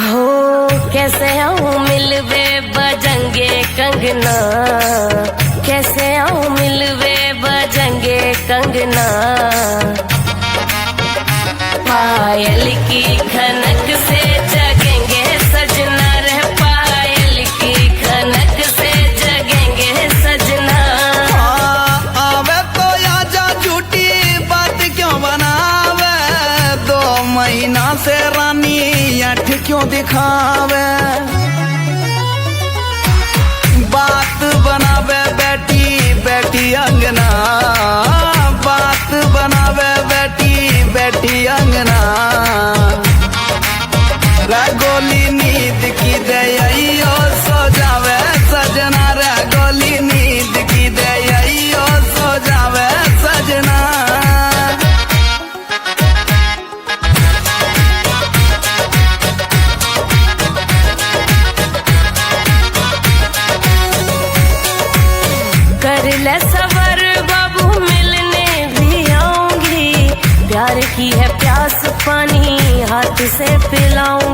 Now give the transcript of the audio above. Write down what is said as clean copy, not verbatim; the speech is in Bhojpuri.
हो कैसे आऊं मिलवे बजंगे कंगना, कैसे आऊं मिलवे बजंगे कंगना। पायल की खनक से जगेंगे सजना रे, पायल की खनक से जगेंगे सजना। आवे तो आजा झूठी बात क्यों बनावे, 2 महीना से रानी अठ क्यों दिखावे। बात बनावे बैठी बैठी अंगना, बात बनावे बैठी बैठी अंगना। गोली नींद की दया सो जावे सजना रे, गोली नींद की दया सो जावे सजना। कर ले सबर बाबू मिलने भी आऊंगी, प्यार की है प्यास पानी हाथ से पिलाऊं।